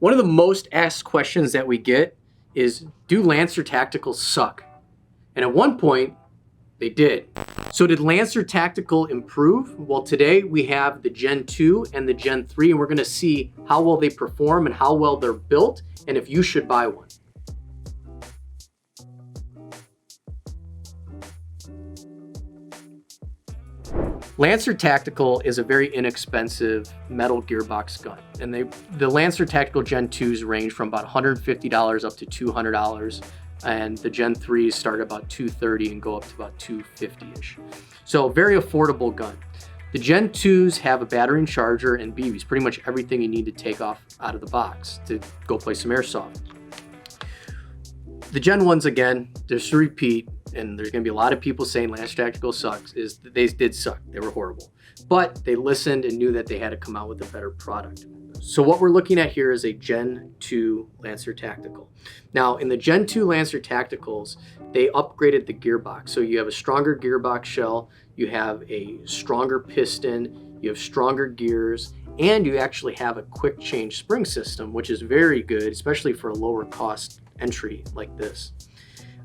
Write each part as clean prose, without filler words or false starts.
One of the most asked questions that we get is, do Lancer Tacticals suck? And at one point, they did. So did Lancer Tactical improve? Well, today we have the Gen 2 and the Gen 3, and we're gonna see how well they perform and how well they're built, and if you should buy one. Lancer Tactical is a very inexpensive metal gearbox gun, and the Lancer Tactical Gen 2s range from about $150 up to $200, and the Gen 3s start at about $230 and go up to about $250-ish. So very affordable gun. The Gen 2s have a battery and charger and BBs, pretty much everything you need to take off out of the box to go play some airsoft. The Gen 1s, again, just to repeat, and there's going to be a lot of people saying Lancer Tactical sucks, is that they did suck. They were horrible. But they listened and knew that they had to come out with a better product. So what we're looking at here is a Gen 2 Lancer Tactical. Now, in the Gen 2 Lancer Tacticals, they upgraded the gearbox. So you have a stronger gearbox shell, you have a stronger piston, you have stronger gears, and you actually have a quick change spring system, which is very good, especially for a lower cost entry like this.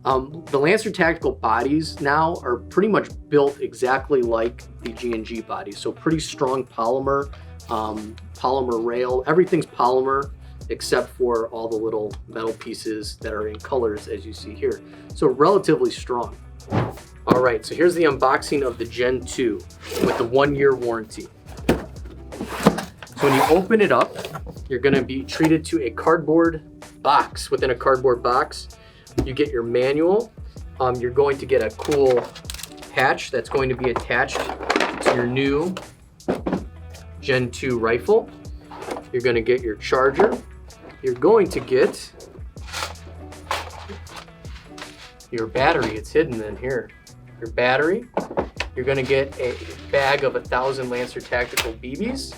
The Lancer Tactical bodies now are pretty much built exactly like the G&G bodies. So pretty strong polymer, polymer rail, everything's polymer except for all the little metal pieces that are in colors as you see here. So relatively strong. All right, so here's the unboxing of the Gen 2 with the 1-year warranty. So when you open it up, you're gonna be treated to a cardboard box. Within a cardboard box, you get your manual. You're going to get a cool hatch that's going to be attached to your new Gen 2 rifle. You're going to get your charger. You're going to get your battery. It's hidden in here. Your battery. You're going to get a bag of 1,000 Lancer Tactical BBs,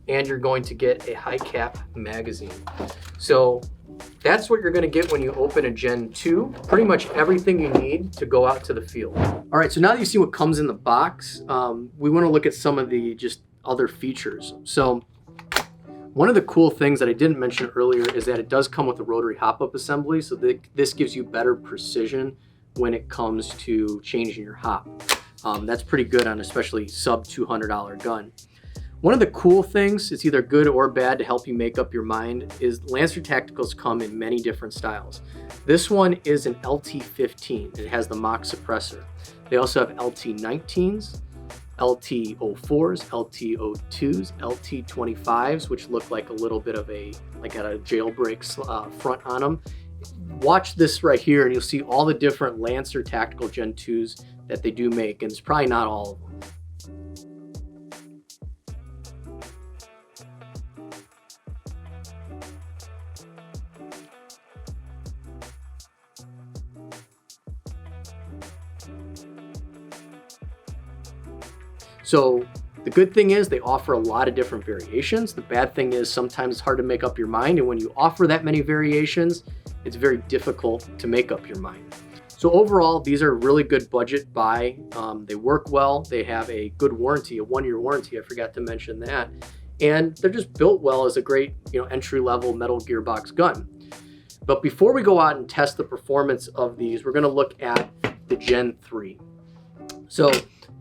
and you're going to get a high cap magazine. So that's what you're going to get when you open a Gen 2. Pretty much everything you need to go out to the field. All right, so now that you see what comes in the box, we want to look at some of the just other features. So one of the cool things that I didn't mention earlier is that it does come with a rotary hop-up assembly, so this gives you better precision when it comes to changing your hop. That's pretty good on especially sub $200 gun. One of the cool things, it's either good or bad to help you make up your mind, is Lancer Tacticals come in many different styles. This one is an LT15. It has the Mach suppressor. They also have LT19s, LT04s, LT02s, LT25s, which look like a little bit of a jailbreak front on them. Watch this right here and you'll see all the different Lancer Tactical Gen 2s that they do make, and it's probably not all of them. So the good thing is they offer a lot of different variations. The bad thing is sometimes it's hard to make up your mind, and when you offer that many variations, it's very difficult to make up your mind. So overall, these are a really good budget buy. They work well. They have a good warranty, a 1-year warranty. I forgot to mention that. And they're just built well as a great, entry-level metal gearbox gun. But before we go out and test the performance of these, we're gonna look at the Gen 3. So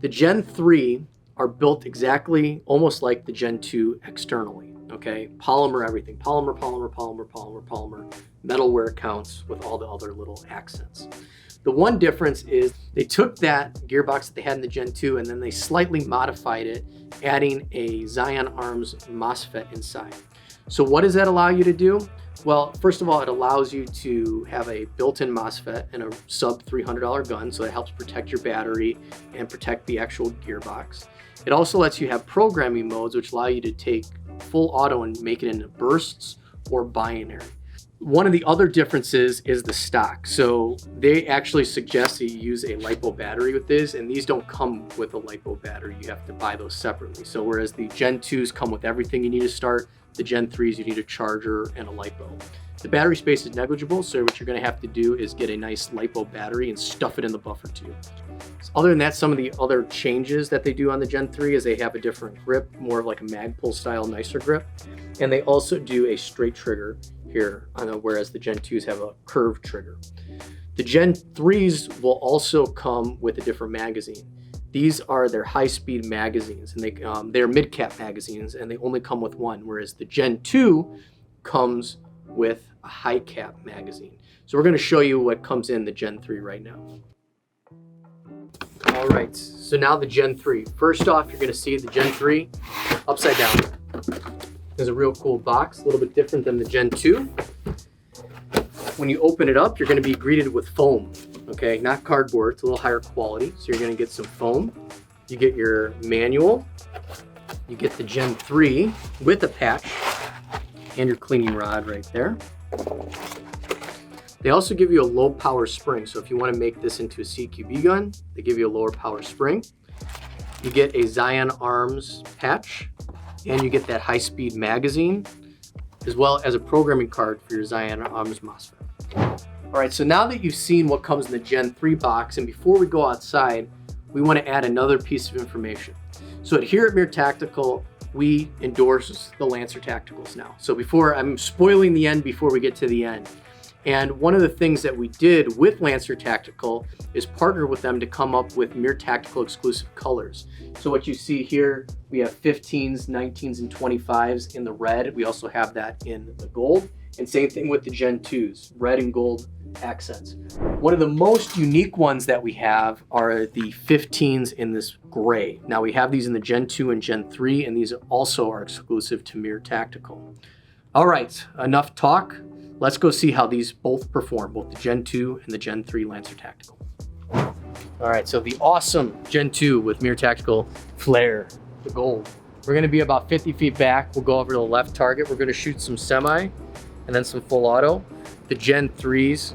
the Gen 3 are built exactly almost like the Gen 2 externally, okay? Polymer everything, polymer, polymer, polymer, polymer, polymer, metal where it counts with all the other little accents. The one difference is they took that gearbox that they had in the Gen 2 and then they slightly modified it, adding a Zion Arms MOSFET inside. So what does that allow you to do? Well, first of all, it allows you to have a built-in MOSFET and a sub $300 gun, so it helps protect your battery and protect the actual gearbox. It also lets you have programming modes, which allow you to take full auto and make it into bursts or binary. One of the other differences is the stock. So they actually suggest that you use a LiPo battery with this, and these don't come with a LiPo battery. You have to buy those separately. So whereas the Gen 2s come with everything you need to start, the Gen 3s you need a charger and a LiPo. The battery space is negligible, so what you're going to have to do is get a nice LiPo battery and stuff it in the buffer tube. So other than that, some of the other changes that they do on the Gen 3 is they have a different grip, more of like a Magpul style, nicer grip. And they also do a straight trigger here, whereas the Gen 2s have a curved trigger. The Gen 3s will also come with a different magazine. These are their high-speed magazines, and they're mid-cap magazines, and they only come with one, whereas the Gen 2 comes with a high-cap magazine. So we're going to show you what comes in the Gen 3 right now. All right, so now the Gen 3. First off, you're going to see the Gen 3 upside down. There's a real cool box, a little bit different than the Gen 2. When you open it up, you're going to be greeted with foam. Okay, not cardboard, it's a little higher quality. So you're going to get some foam. You get your manual. You get the Gen 3 with a patch and your cleaning rod right there. They also give you a low power spring. So if you want to make this into a CQB gun, they give you a lower power spring. You get a Zion Arms patch, and you get that high-speed magazine, as well as a programming card for your Zion Arms MOSFET. All right, so now that you've seen what comes in the Gen 3 box, and before we go outside, we want to add another piece of information. So here at MiR Tactical, we endorse the Lancer Tacticals now. So I'm spoiling the end before we get to the end. And one of the things that we did with Lancer Tactical is partner with them to come up with MiR Tactical exclusive colors. So what you see here, we have 15s, 19s, and 25s in the red. We also have that in the gold. And same thing with the Gen 2s, red and gold accents. One of the most unique ones that we have are the 15s in this gray. Now we have these in the Gen 2 and Gen 3, and these also are exclusive to MiR Tactical. All right, enough talk. Let's go see how these both perform, both the Gen 2 and the Gen 3 Lancer Tactical. All right, so the awesome Gen 2 with MiR Tactical Flare, the gold. We're gonna be about 50 feet back. We'll go over to the left target. We're gonna shoot some semi and then some full auto. The Gen 2s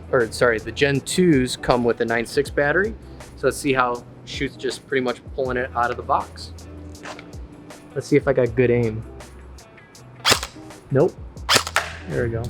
come with a 9.6 battery. So let's see how it shoots, just pretty much pulling it out of the box. Let's see if I got good aim. Nope. There we go.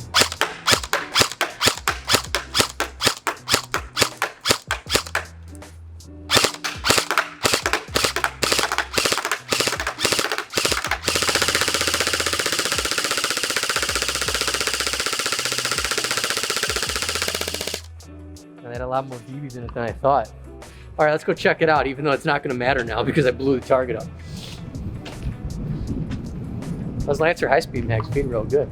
And had a lot more BBs in it than I thought. All right, let's go check it out, even though it's not gonna matter now because I blew the target up. Those Lancer high-speed mags being real good.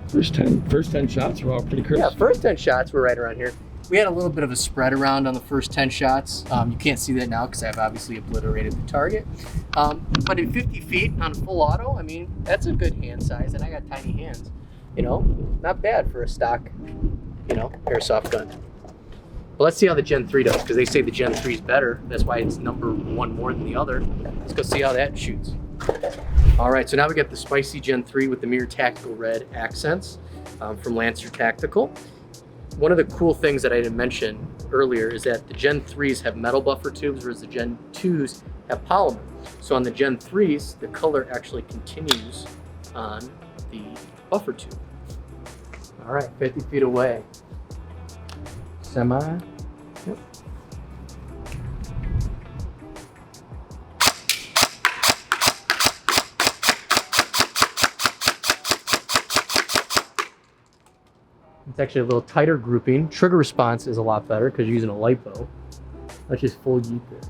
First 10 shots were all pretty crisp. Yeah, first 10 shots were right around here. We had a little bit of a spread around on the first 10 shots. You can't see that now because I've obviously obliterated the target. But at 50 feet on full auto, I mean, that's a good hand size, and I got tiny hands. You know, not bad for a stock, airsoft gun. But let's see how the Gen 3 does, because they say the Gen 3 is better. That's why it's number one more than the other. Let's go see how that shoots. All right, so now we got the spicy Gen 3 with the MiR Tactical red accents from Lancer Tactical. One of the cool things that I didn't mention earlier is that the Gen 3s have metal buffer tubes, whereas the Gen 2s have polymer. So on the Gen 3s, the color actually continues on the buffer tube. All right, 50 feet away. Semi. Yep. It's actually a little tighter grouping. Trigger response is a lot better because you're using a LiPo. Let's just full yeet this.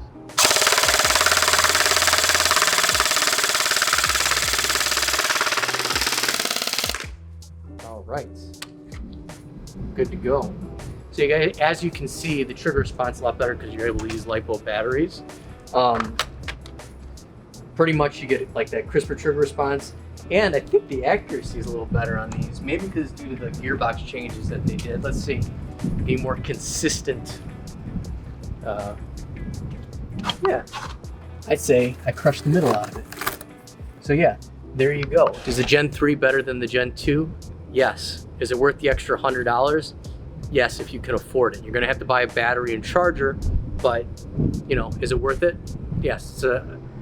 All right, good to go. So you guys, as you can see, the trigger response is a lot better because you're able to use LiPo batteries. Pretty much you get like that crisper trigger response. And I think the accuracy is a little better on these, maybe because due to the gearbox changes that they did. Let's see, be more consistent. Yeah, I'd say I crushed the middle out of it. So yeah, there you go. Is the Gen 3 better than the Gen 2? Yes. Is it worth the extra $100? Yes, if you can afford it. You're gonna have to buy a battery and charger, but is it worth it? Yes,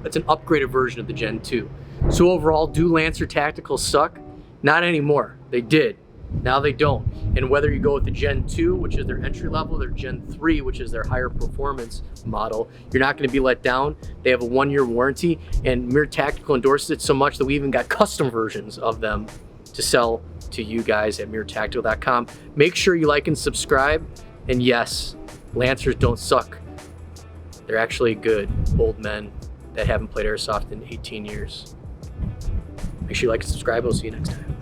it's an upgraded version of the Gen 2. So overall, do Lancer Tacticals suck? Not anymore. They did. Now they don't. And whether you go with the Gen 2, which is their entry level, their Gen 3, which is their higher performance model, you're not going to be let down. They have a 1-year warranty, and MiR Tactical endorses it so much that we even got custom versions of them to sell to you guys at mirtactical.com. Make sure you like and subscribe. And yes, Lancers don't suck. They're actually good old men that haven't played Airsoft in 18 years. Make sure you like and subscribe. We'll see you next time.